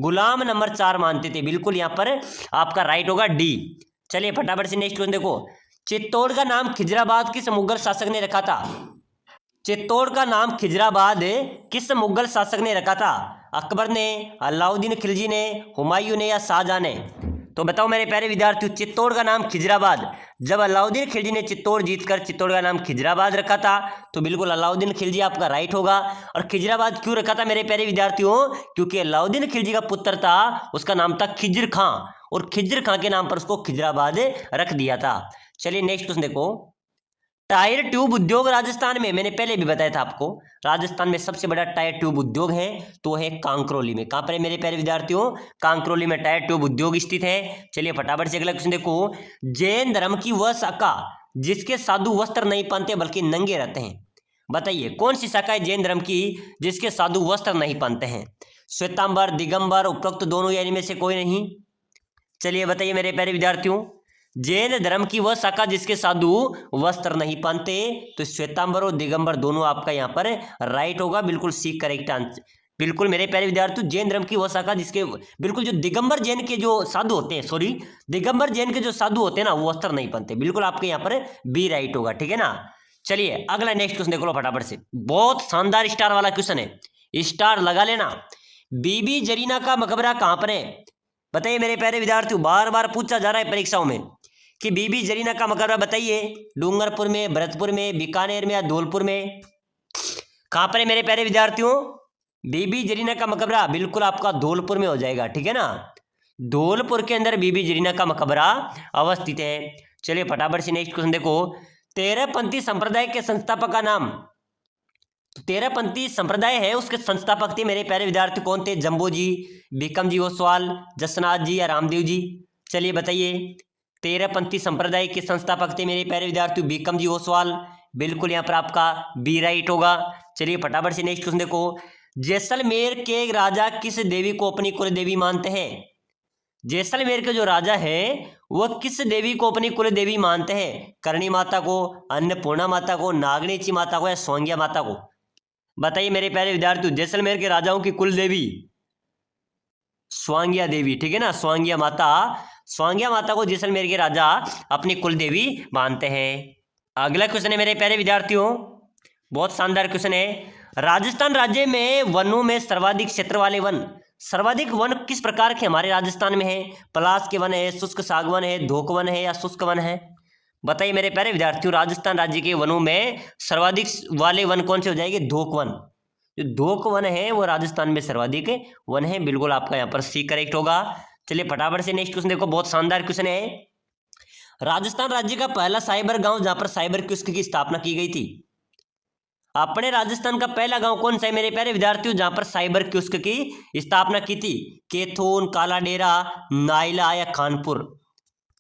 S1: गुलाम नंबर 4 मानते थे, बिल्कुल यहाँ पर आपका राइट होगा डी। चलिए फटाफट से नेक्स्ट क्वेश्चन देखो, चित्तौड़ का नाम खिजराबाद किस मुगल शासक ने रखा था, चित्तौड़ का नाम खिजराबाद किस मुगल शासक ने रखा था, अकबर ने, अलाउद्दीन खिलजी ने, हुमायूं ने या शाहजहां ने। तो बताओ मेरे प्यारे विद्यार्थियों, चित्तौड़ का नाम खिजराबाद, जब अलाउद्दीन खिलजी ने चित्तौड़ जीतकर चित्तौड़ का नाम खिजराबाद रखा था, तो बिल्कुल अलाउद्दीन खिलजी आपका राइट होगा। और खिजराबाद क्यों रखा था मेरे प्यारे विद्यार्थियों, क्योंकि अलाउद्दीन खिलजी का पुत्र था, उसका नाम था खिज्र खां और खिज्र खां के नाम पर उसको खिजराबाद रख दिया था। चलिए नेक्स्ट क्वेश्चन देखो, टायर ट्यूब उद्योग राजस्थान में, मैंने पहले भी बताया था आपको, राजस्थान में सबसे बड़ा टायर ट्यूब उद्योग है तो है कांकरोली में, कहां पर है मेरे प्यारे विद्यार्थियों, कांकरोली में टायर ट्यूब उद्योग स्थित है। चलिए फटाफट से अगला क्वेश्चन देखो, जैन धर्म की वह शाखा जिसके साधु वस्त्र नहीं पहनते बल्कि नंगे रहते हैं, बताइए कौन सी शाखा है जैन धर्म की जिसके साधु वस्त्र नहीं पहनते हैं, श्वेतांबर, दिगंबर, उपरोक्त दोनों या इनमें से कोई नहीं। चलिए बताइए मेरे प्यारे विद्यार्थियों, जैन धर्म की वह शाखा जिसके साधु वस्त्र नहीं पहनते, तो श्वेतांबर और दिगंबर दोनों आपका यहाँ पर राइट होगा, बिल्कुल सी करेक्ट आंसर। बिल्कुल मेरे प्यारे विद्यार्थियों, जैन धर्म की वह शाखा जिसके बिल्कुल जो दिगंबर जैन के जो साधु होते हैं, सॉरी दिगंबर जैन के जो साधु होते हैं ना वो वस्त्र नहीं पहनते, बिल्कुल आपके यहाँ पर बी राइट होगा, ठीक है ना। चलिए अगला नेक्स्ट क्वेश्चन देख लो फटाफट से, बहुत शानदार स्टार वाला क्वेश्चन है, स्टार लगा लेना। बीबी जरीना का मकबरा कहाँ पर है, बताइए मेरे प्यारे विद्यार्थियों, बार बार पूछा जा रहा है परीक्षाओं में कि बीबी जरीना का मकबरा बताइए, डूंगरपुर में, भरतपुर में, बीकानेर में या धौलपुर में, कहां पर है मेरे प्यारे विद्यार्थियों, बीबी जरीना का मकबरा बिल्कुल आपका धौलपुर में हो जाएगा, ठीक है ना, धौलपुर के अंदर बीबी जरीना का मकबरा अवस्थित है। चलिए फटाफट से नेक्स्ट क्वेश्चन देखो, तेरहपंथी संप्रदाय के संस्थापक का नाम, तो तेरहपंथी संप्रदाय है उसके संस्थापक थे मेरे प्यारे विद्यार्थी कौन थे? जम्बो जी, भीकम जी ओसवाल, जसनाथ जी या रामदेव जी? चलिए बताइए, तेरहपंथी संप्रदाय के संस्थापक थे मेरे प्यारे विद्यार्थी भीकम जी ओसवाल। बिल्कुल यहाँ पर आपका बी राइट होगा। चलिए फटाफट से नेक्स्ट क्वेश्चन देखो, जैसलमेर के राजा किस देवी को अपनी कुल देवी मानते हैं? जैसलमेर के जो राजा है वह किस देवी को अपनी कुल देवी मानते हैं? करणी माता को, अन्नपूर्णा माता को, नागणेची माता को या सोंगिया माता को? बताइए मेरे प्यारे विद्यार्थी, जैसलमेर के राजाओं की कुल देवी स्वांगिया देवी, ठीक है ना, स्वांगिया माता। स्वांगिया माता को जैसलमेर के राजा अपनी कुल देवी मानते हैं। अगला क्वेश्चन है मेरे प्यारे विद्यार्थियों, बहुत शानदार क्वेश्चन है, राजस्थान राज्य में वनों में सर्वाधिक क्षेत्र वाले वन, सर्वाधिक वन किस प्रकार के हमारे राजस्थान में है? पलाश के वन है, शुष्क सागवन है, धोक वन है या शुष्क वन है? बताइए मेरे प्यारे विद्यार्थियों, राजस्थान राज्य के वनों में सर्वाधिक वाले वन कौन से हो जाएंगे? धोक वन। जो धोक वन है वो राजस्थान में सर्वाधिक वन है। बिल्कुल आपका यहाँ पर सी करेक्ट होगा। चलिए फटाफट से नेक्स्ट क्वेश्चन देखो, बहुत शानदार क्वेश्चन है, राजस्थान राज्य का पहला साइबर गांव जहां पर साइबर कियोस्क की स्थापना की गई थी, अपने राजस्थान का पहला गांव कौन सा है मेरे प्यारे विद्यार्थियों जहां पर साइबर कियोस्क की स्थापना की थी? केथून, काला डेरा, नाइला या खानपुर?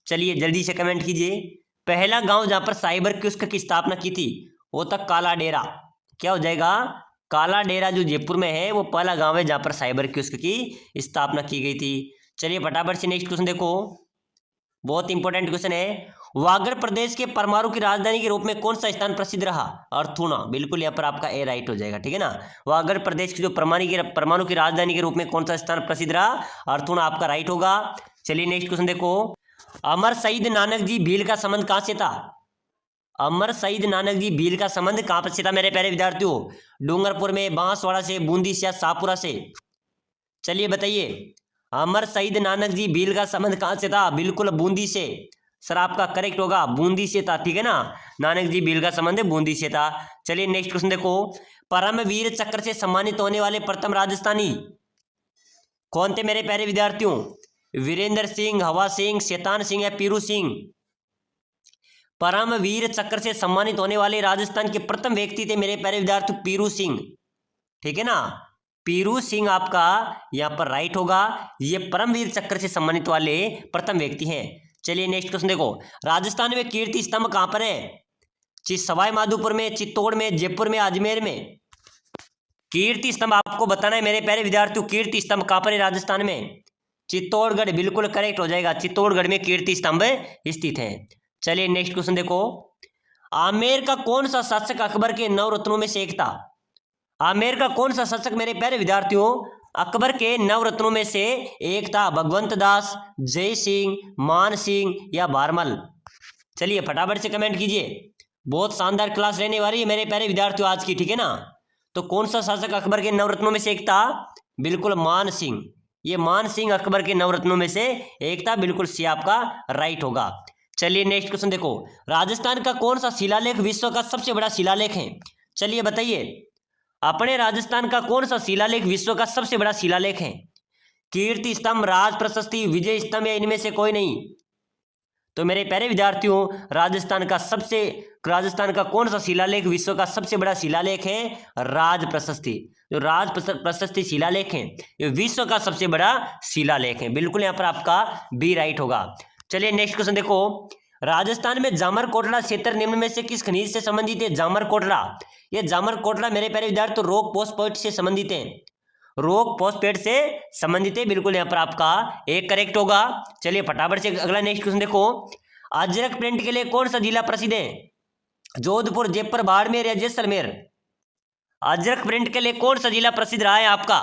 S1: चलिए जल्दी से कमेंट कीजिए, पहला गांव जहां पर साइबर कियोस्क की स्थापना की थी वो था काला डेरा। क्या हो जाएगा? काला डेरा जो जयपुर में है वो पहला गांव है जहां पर साइबर कियोस्क की स्थापना की गई थी। चलिए फटाफट से नेक्स्ट क्वेश्चन देखो, बहुत इंपॉर्टेंट क्वेश्चन है, वागड़ प्रदेश के परमाणु की राजधानी के रूप में कौन सा स्थान प्रसिद्ध रहा? अर्थुना। बिल्कुल यहाँ पर आपका ए राइट हो जाएगा, ठीक है ना। वागड़ प्रदेश की जो परमाणु की राजधानी के रूप में कौन सा स्थान प्रसिद्ध रहा? अर्थुना आपका राइट होगा। चलिए नेक्स्ट क्वेश्चन देखो, अमर शहीद नानक जी भील का संबंध कहां से था? अमर शहीद नानक जी भील का संबंध कहां से था मेरे प्यारे विद्यार्थियों? डूंगरपुर में, बांसवाड़ा से, बूंदी से या शाहपुरा से? चलिए बताइए, अमर शहीद नानक जी भील का संबंध कहां से था? बिल्कुल बूंदी से। सर आपका करेक्ट होगा, बूंदी से था, ठीक है ना, नानक जी भील का संबंध बूंदी से था। चलिए नेक्स्ट क्वेश्चन देखो, परमवीर चक्र से सम्मानित होने वाले प्रथम राजस्थानी कौन थे मेरे प्यारे विद्यार्थियों? वीरेंद्र सिंह, हवा सिंह, शैतान सिंह या पीरू सिंह? परमवीर चक्र से सम्मानित होने वाले राजस्थान के प्रथम व्यक्ति थे मेरे प्यारे विद्यार्थी पीरू सिंह, ठीक है ना, पीरू सिंह आपका यहाँ पर राइट होगा। ये परमवीर चक्र से सम्मानित वाले प्रथम व्यक्ति हैं। चलिए नेक्स्ट क्वेश्चन देखो, राजस्थान में कीर्ति स्तंभ कहां पर है? सवाई माधोपुर में, चित्तौड़ में, जयपुर में, अजमेर में? कीर्ति स्तंभ आपको बताना है मेरे प्यारे विद्यार्थियों, कीर्ति स्तंभ कहां पर है राजस्थान में? चित्तौड़गढ़, बिल्कुल करेक्ट हो जाएगा, चित्तौड़गढ़ में कीर्ति स्तंभ स्थित है। चलिए नेक्स्ट क्वेश्चन देखो, आमेर का कौन सा शासक अकबर के नवरत्नों में से एक था? आमेर का कौन सा शासक मेरे प्यारे विद्यार्थियों अकबर के नवरत्नों में से एक था? भगवंत दास, जय सिंह, मान सिंह या बारमल? चलिए फटाफट से कमेंट कीजिए, बहुत शानदार क्लास रहने वाली है मेरे प्यारे विद्यार्थियों आज की, ठीक है ना। तो कौन सा शासक अकबर के नवरत्नों में से एक था? बिल्कुल मान सिंह। ये मान सिंह अकबर के नवरत्नों में से एक था, बिल्कुल सी आपका राइट होगा। चलिए नेक्स्ट क्वेश्चन देखो, राजस्थान का कौन सा शिलालेख विश्व का सबसे बड़ा शिलालेख है? चलिए बताइए, अपने राजस्थान का कौन सा शिलालेख विश्व का सबसे बड़ा शिलालेख है? कीर्ति स्तंभ, राज प्रशस्ति, विजय स्तंभ या इनमें से कोई नहीं? तो मेरे प्यारे विद्यार्थियों, राजस्थान का कौन सा शिलालेख विश्व का सबसे बड़ा शिलालेख है? राज प्रशस्ति। जो राज प्रशस्ति शिलालेख है ये विश्व का सबसे बड़ा शिलालेख है। बिल्कुल यहाँ पर आपका बी राइट होगा। चलिए नेक्स्ट क्वेश्चन देखो, राजस्थान में जामर कोटला क्षेत्र निम्न में से किस खनिज से संबंधित है? जामर कोटला, ये जामर कोटला मेरे प्यारे विद्यार्थी रॉक फॉस्फेट से संबंधित है, रॉक फॉस्फेट से संबंधित है। बिल्कुल यहाँ पर आपका एक करेक्ट होगा। चलिए फटाफट से अगला नेक्स्ट क्वेश्चन देखो, अजरक प्रिंट के लिए कौन सा जिला प्रसिद्ध है? जोधपुर, जयपुर, बाड़मेर या जैसलमेर? अजरक प्रिंट के लिए कौन सा जिला प्रसिद्ध रहा है आपका?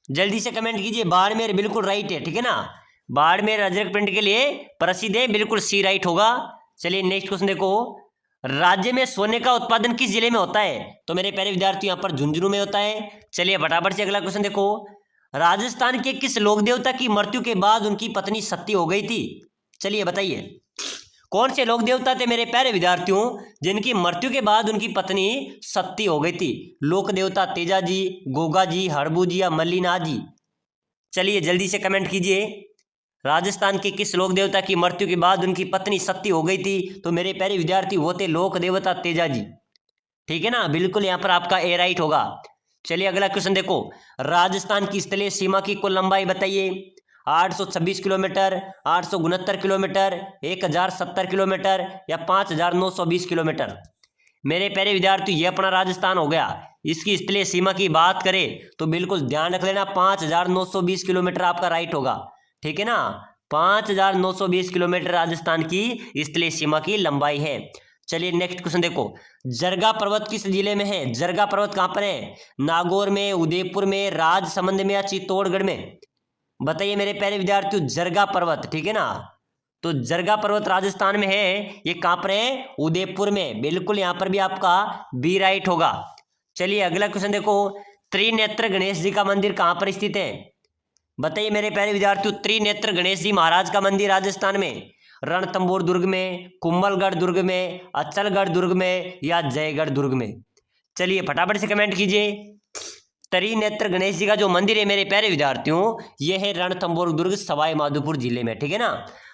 S1: जल्दी से कमेंट कीजिए, बाड़मेर बिल्कुल राइट है, ठीक है ना, बाड़मेर अजरक प्रिंट के लिए प्रसिद्ध है, बिल्कुल सी राइट होगा। चलिए नेक्स्ट क्वेश्चन देखो, राज्य में सोने का उत्पादन किस जिले में होता है? तो मेरे प्यारे विद्यार्थी यहाँ पर झुंझुनू में होता है। चलिए फटाफट से अगला क्वेश्चन देखो, राजस्थान के किस लोक देवता की मृत्यु के बाद उनकी पत्नी सती हो गई थी? चलिए बताइए, कौन से लोक देवता थे मेरे प्यारे विद्यार्थियों जिनकी मृत्यु के बाद उनकी पत्नी सती हो गई थी? लोक देवता तेजा जी, गोगा जी, हड़बू जी या मल्लीनाथ जी? चलिए जल्दी से कमेंट कीजिए, राजस्थान के किस लोक देवता की मृत्यु के बाद उनकी पत्नी सती हो गई थी? तो मेरे प्यारे विद्यार्थी वो थे लोक देवता तेजा जी। ठीक है ना, बिल्कुल यहाँ पर आपका ए राइट होगा। चलिए अगला क्वेश्चन देखो, राजस्थान की स्थलीय सीमा की कुल लंबाई बताइए। 826 किलोमीटर, 869 किलोमीटर, 1070 किलोमीटर या 5920 किलोमीटर। मेरे प्यारे विद्यार्थी, ये अपना राजस्थान हो गया। इसकी स्थलीय सीमा की बात करें तो बिल्कुल ध्यान रख लेना, 5920 किलोमीटर आपका राइट होगा। ठीक है ना, 5920 किलोमीटर राजस्थान की स्थलीय सीमा की लंबाई है। चलिए नेक्स्ट क्वेश्चन देखो, जरगा पर्वत किस जिले में है? जरगा पर्वत कहाँ पर है? नागौर में, उदयपुर में, राजसमंद में या चित्तौड़गढ़ में? बताइए मेरे प्यारे विद्यार्थियों, जरगा पर्वत, ठीक है ना, तो जरगा पर्वत राजस्थान में है। ये कहाँ पर है? उदयपुर में। बिल्कुल यहाँ पर भी आपका बी राइट होगा। चलिए अगला क्वेश्चन देखो, त्रिनेत्र गणेश जी का मंदिर कहाँ पर स्थित है? बताइए मेरे प्यारे विद्यार्थियों, त्रिनेत्र गणेश जी महाराज का मंदिर राजस्थान में रणथंभौर दुर्ग में, कुंभलगढ़ दुर्ग में, अचलगढ़ दुर्ग में या जयगढ़ दुर्ग में? चलिए फटाफट से कमेंट कीजिए। त्रिनेत्र गणेश जी का जो मंदिर है मेरे प्यारे विद्यार्थियों, ये है रणथंभौर दुर्ग, सवाई माधोपुर जिले में। ठीक है ना,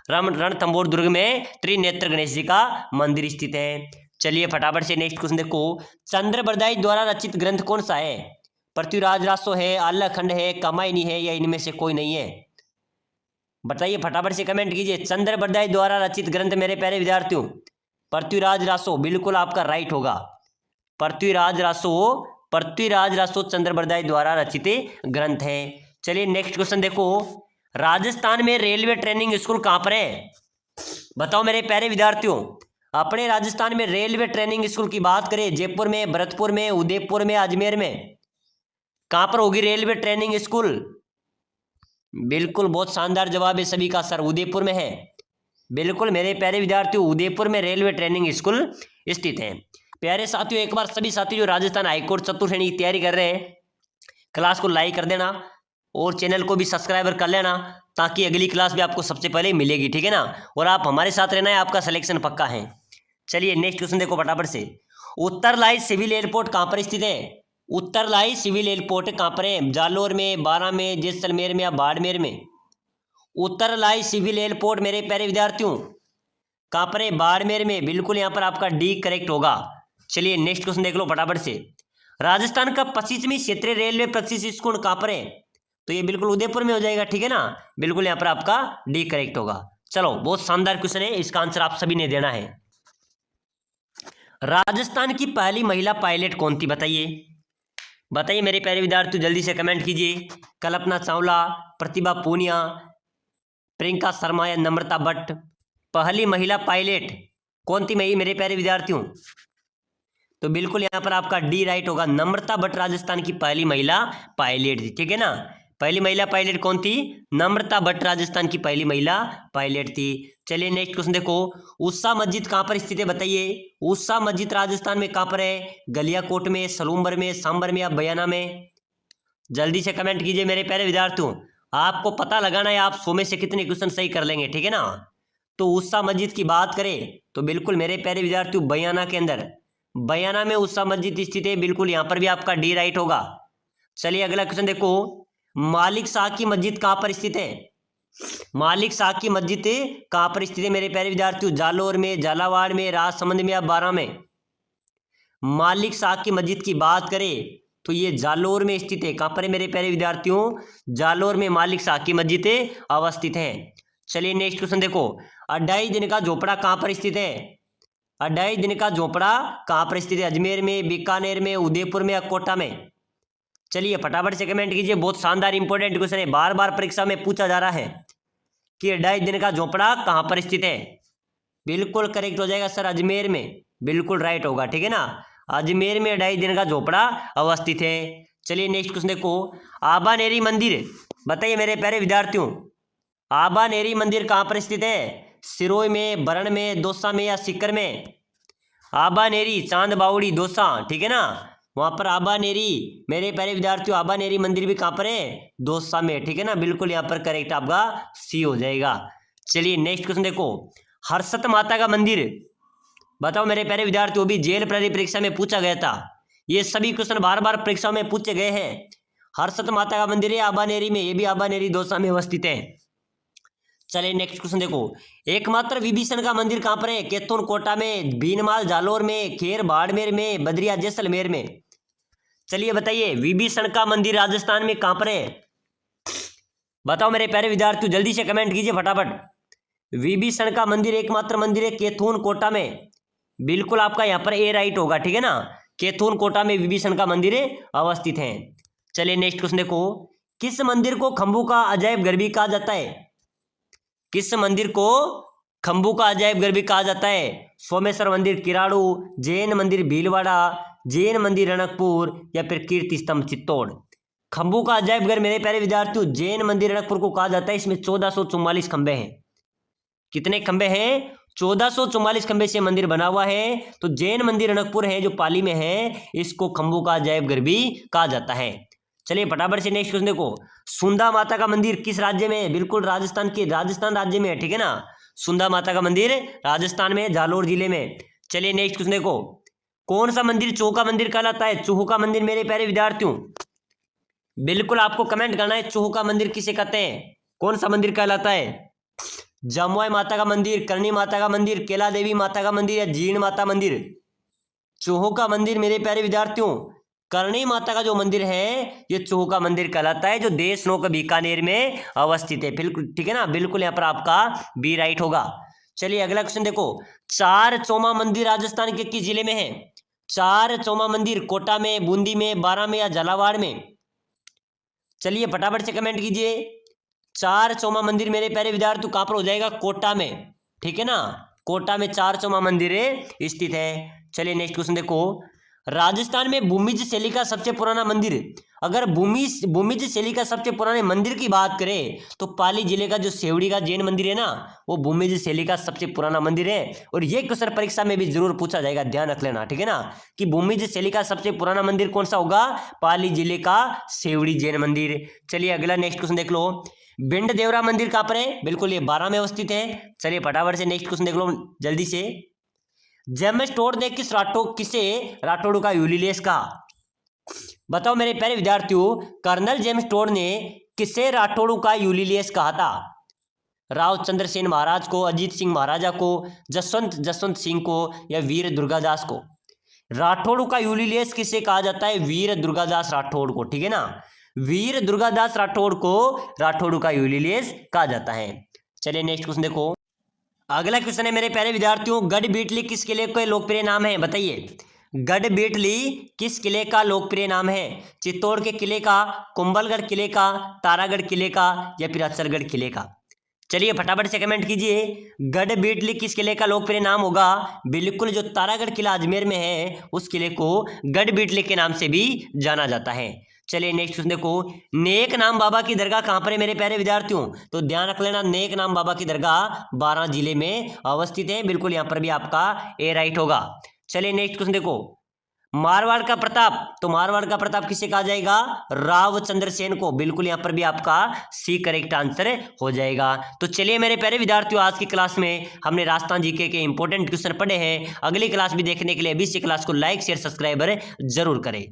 S1: रणथंभौर दुर्ग में त्रिनेत्र गणेश जी का मंदिर स्थित है। चलिए फटाफट से नेक्स्ट क्वेश्चन देखो, चंद्रबरदाई द्वारा रचित ग्रंथ कौन सा है? पृथ्वीराज रासो है, आल्हाखंड है, कामायनी है या इनमें से कोई नहीं है? बताइए फटाफट से कमेंट कीजिए। चंद्रबरदाई द्वारा रचित ग्रंथ मेरे प्यारे विद्यार्थियों, पृथ्वीराज रासो, बिल्कुल आपका राइट होगा। पृथ्वीराज रासो चंद्रबरदाई द्वारा रचित ग्रंथ है। चलिए नेक्स्ट क्वेश्चन देखो, राजस्थान में रेलवे ट्रेनिंग स्कूल कहाँ पर है? बताओ मेरे प्यारे विद्यार्थियों, अपने राजस्थान में रेलवे ट्रेनिंग स्कूल की बात करें, जयपुर में, भरतपुर में, उदयपुर में, अजमेर में, कहाँ पर होगी रेलवे ट्रेनिंग स्कूल? बिल्कुल बहुत शानदार जवाब है सभी का सर, उदयपुर में है। बिल्कुल मेरे प्यारे विद्यार्थियों, उदयपुर में रेलवे ट्रेनिंग स्कूल स्थित है। प्यारे साथियों, एक बार सभी साथी जो राजस्थान हाईकोर्ट चतुर्थ श्रेणी की तैयारी कर रहे हैं, क्लास को लाइक कर देना और चैनल को भी सब्सक्राइबर कर लेना, ताकि अगली क्लास भी आपको सबसे पहले मिलेगी। ठीक है ना, और आप हमारे साथ रहना है, आपका सिलेक्शन पक्का है। चलिए नेक्स्ट क्वेश्चन देखो फटाफट से, उत्तरलाई सिविल एयरपोर्ट कहाँ पर स्थित है? उत्तरलाई सिविल एयरपोर्ट कहाँ पर है? जालोर में, बारां में, जैसलमेर में या बाड़मेर में? उत्तरलाई सिविल एयरपोर्ट मेरे प्यारे विद्यार्थियों कहाँ पर है? बाड़मेर में। बिल्कुल यहाँ पर आपका डी करेक्ट होगा। चलिए नेक्स्ट क्वेश्चन देख लो फटाफट से, राजस्थान का 25वीं क्षेत्रीय रेलवे प्रशिक्षण कहाँ पर है? तो ये बिल्कुल उदयपुर में हो जाएगा। ठीक है ना, बिल्कुल यहाँ पर आपका डी करेक्ट होगा। चलो बहुत शानदार क्वेश्चन है, इसका आंसर आप सभी ने देना है। राजस्थान की पहली महिला पायलट कौन थी? बताइए मेरे प्यारे विद्यार्थी, जल्दी से कमेंट कीजिए। कल्पना चावला, प्रतिभा पूनिया, प्रियंका शर्मा या नम्रता भट्ट? पहली महिला पायलट कौन थी मेरे प्यारे विद्यार्थियों? तो बिल्कुल यहाँ पर आपका डी राइट होगा, नम्रता भट्ट राजस्थान की पहली महिला पायलट थी। ठीक है ना, पहली महिला पायलट कौन थी? नम्रता भट्ट राजस्थान की पहली महिला पायलट थी। चलिए नेक्स्ट क्वेश्चन देखो, उषा मस्जिद कहाँ पर स्थित है? बताइए उषा मस्जिद राजस्थान में कहाँ पर है? गलियाकोट में, सलूम्बर में, सांबर में या बयाना में? जल्दी से कमेंट कीजिए मेरे प्यारे विद्यार्थियों, आपको पता लगाना है आप 100 में से कितने क्वेश्चन सही कर लेंगे। ठीक है ना, तो उषा मस्जिद की बात करें तो बिल्कुल मेरे प्यारे विद्यार्थियों बयाना के अंदर, बयाना में उषा मस्जिद स्थित है। बिल्कुल यहाँ पर भी आपका डी राइट होगा। चलिए अगला क्वेश्चन देखो, मालिक शाह की मस्जिद कहाँ पर स्थित है? मालिक शाह की मस्जिद कहाँ पर स्थित है मेरे प्यारे विद्यार्थियों? जालोर में, झालावाड़ में, राजसमंद में या बारां में? मालिक शाह की मस्जिद की बात करें तो ये जालोर में स्थित है। कहाँ पर है मेरे प्यारे विद्यार्थियों? जालोर में मालिक शाह की मस्जिद अवस्थित है। चलिए नेक्स्ट क्वेश्चन देखो, अढ़ाई दिन का झोपड़ा कहाँ पर स्थित है? अढ़ाई दिन का झोपड़ा कहाँ पर स्थित है? अजमेर में, बीकानेर में, उदयपुर में या कोटा में? चलिए फटाफट से कमेंट कीजिए, बहुत शानदार इंपॉर्टेंट क्वेश्चन है, बार बार परीक्षा में पूछा जा रहा है कि अढ़ाई दिन का झोपड़ा कहाँ पर स्थित है? बिल्कुल करेक्ट हो जाएगा सर, अजमेर में। बिल्कुल राइट होगा। ठीक है ना, अजमेर में अढ़ाई दिन का झोपड़ा अवस्थित है। चलिए नेक्स्ट क्वेश्चन देखो, आबानेरी मंदिर, बताइए मेरे प्यारे विद्यार्थियों, आबानेरी मंदिर कहाँ पर स्थित है? सिरोही में, बरण में, दौसा में या सीकर में? आबानेरी, चांद बावड़ी, दौसा, ठीक है ना, वहां पर आबानेरी मेरे प्यारे विद्यार्थियों, आबानेरी मंदिर भी कहाँ पर है? दौसा में। ठीक है ना, बिल्कुल यहाँ पर करेक्ट आपका सी हो जाएगा। चलिए नेक्स्ट क्वेश्चन देखो, हर्षत माता का मंदिर, बताओ मेरे प्यारे विद्यार्थियों, भी जेल प्रहरी परीक्षा में पूछा गया था। ये सभी क्वेश्चन बार बार परीक्षा में पूछे गए हैं। हर्षत माता का मंदिर है आबानेरी में, ये भी आबानेरी दौसा में अवस्थित है। चलिए नेक्स्ट क्वेश्चन देखो, एकमात्र विभीषण का मंदिर कहां पर है? कैथून, कोटा में, भीनमाल, जालोर में, खेर, बाड़मेर में, बद्रिया, जैसलमेर में। चलिए बताइए विभीषण का मंदिर राजस्थान में कहां पर है? बताओ मेरे प्यारे विद्यार्थियों, जल्दी से कमेंट कीजिए फटाफट। विभीषण का मंदिर एकमात्र मंदिर है कैथून, कोटा में। बिल्कुल आपका यहाँ पर ए राइट होगा, ठीक है ना। कैथून, कोटा में विभीषण का मंदिर अवस्थित है। चलिए नेक्स्ट क्वेश्चन देखो, किस मंदिर को खंबू का अजायब घर भी कहा जाता है? किस मंदिर को खंबू का अजायब घर भी कहा जाता है? सोमेश्वर मंदिर किराड़ू, जैन मंदिर भीलवाड़ा, जैन मंदिर रणकपुर या फिर कीर्ति स्तंभ चित्तौड़। खंबू का अजायब घर मेरे प्यारे विद्यार्थियों जैन मंदिर रणकपुर को कहा जाता है। इसमें 1444 खंबे हैं। कितने खंबे हैं? 1444 खंबे से मंदिर बना हुआ है। तो जैन मंदिर रणकपुर है जो पाली में है, इसको खंबू का अजायब घर भी कहा जाता है। चलिए फटाफट से नेक्स्ट क्वेश्चन देखो, सुंदा माता का मंदिर किस राज्य में है? बिल्कुल राजस्थान राज्य में है, ठीक है ना। सुंदा माता का मंदिर राजस्थान में, जालोर जिले में। चलिए नेक्स्ट क्वेश्चन देखो, कौन सा मंदिर चूहू का मंदिर कहलाता है? चूहू का मंदिर मेरे प्यारे विद्यार्थियों बिल्कुल आपको कमेंट करना है, चूहू का मंदिर किसे कहते हैं? कौन सा मंदिर कहलाता है? जामुआई माता का मंदिर, करणी माता का मंदिर, केला देवी माता का मंदिर या जीण माता मंदिर? चूहू का मंदिर मेरे प्यारे विद्यार्थियों करणी माता का जो मंदिर है ये चूहू का मंदिर कहलाता है, जो देशनोक बीकानेर में अवस्थित है। बिल्कुल ठीक है ना, बिल्कुल यहाँ पर आपका बी राइट होगा। चलिए अगला क्वेश्चन देखो, चार चौमा मंदिर राजस्थान के किस जिले में है? चार चौमा मंदिर कोटा में, बूंदी में, बारां में या झालावाड़ में? चलिए फटाफट से कमेंट कीजिए। चार चौमा मंदिर मेरे प्यारे विद्यार्थी कहां पर हो जाएगा? कोटा में, ठीक है ना। कोटा में चार चौमा मंदिर स्थित है। चलिए नेक्स्ट क्वेश्चन देखो, राजस्थान में भूमिज शैली का सबसे पुराना मंदिर, अगर भूमिज शैली का सबसे पुराने मंदिर की बात करें तो पाली जिले का जो सेवड़ी का जैन मंदिर है ना, वो भूमिज शैली का सबसे पुराना मंदिर है। और ये क्वेश्चन परीक्षा में भी जरूर पूछा जाएगा, ध्यान रख लेना, ठीक है ना, कि भूमिज शैली का सबसे पुराना मंदिर कौन सा होगा? पाली जिले का सेवड़ी जैन मंदिर। चलिए अगला नेक्स्ट क्वेश्चन देख लो, बिंड देवरा मंदिर कहां पर है? बिल्कुल ये बारां में अवस्थित है। चलिए फटाफट से नेक्स्ट क्वेश्चन देख लो जल्दी से, जेम्स टोड ने किसे राठौड़ का यूलिलियस कहा? बताओ मेरे प्यारे विद्यार्थियों, कर्नल जेम्स टोड ने किसे राठौड़ का यूलिलियस कहा था? राव चंद्रसेन महाराज को, अजीत सिंह महाराजा को, जसवंत सिंह को या वीर दुर्गादास को? राठौड़ का यूलिलियस किसे कहा जाता है? वीर दुर्गादास राठौड़ को, ठीक है ना। वीर दुर्गादास राठौड़ को राठौड़ का यूलिलियस कहा जाता है। चलिए नेक्स्ट क्वेश्चन देखो, अगला क्वेश्चन है मेरे प्यारे विद्यार्थियों, गढ़बीटली किस किले का लोकप्रिय नाम है? बताइए गढ़बीटली किस किले का लोकप्रिय नाम है? चित्तौड़ के किले का, कुंभलगढ़ किले का, तारागढ़ किले का या फिर अचलगढ़ किले का? चलिए फटाफट से कमेंट कीजिए, गढ़बीटली किस किले का लोकप्रिय नाम होगा? बिल्कुल जो तारागढ़ किला अजमेर में है उस किले को गढ़बीटली के नाम से भी जाना जाता है। चलिए नेक्स्ट क्वेश्चन देखो, नेक नाम बाबा की दरगाह कहां पर है मेरे प्यारे विद्यार्थियों? तो ध्यान रख लेना, नेक नाम बाबा की दरगाह बारां जिले में अवस्थित है। बिल्कुल यहां पर भी आपका ए राइट होगा। चलिए नेक्स्ट क्वेश्चन देखो, मारवाड़ का प्रताप, तो मारवाड़ का प्रताप किसे कहा जाएगा? राव चंद्रसेन को। बिल्कुल यहां पर भी आपका सी करेक्ट आंसर हो जाएगा। तो चलिए मेरे प्यारे विद्यार्थियों, आज की क्लास में हमने राजस्थान जीके के इंपॉर्टेंट क्वेश्चन पढ़े हैं। अगली क्लास भी देखने के लिए अभी से क्लास को लाइक शेयर सब्सक्राइबर जरूर करें।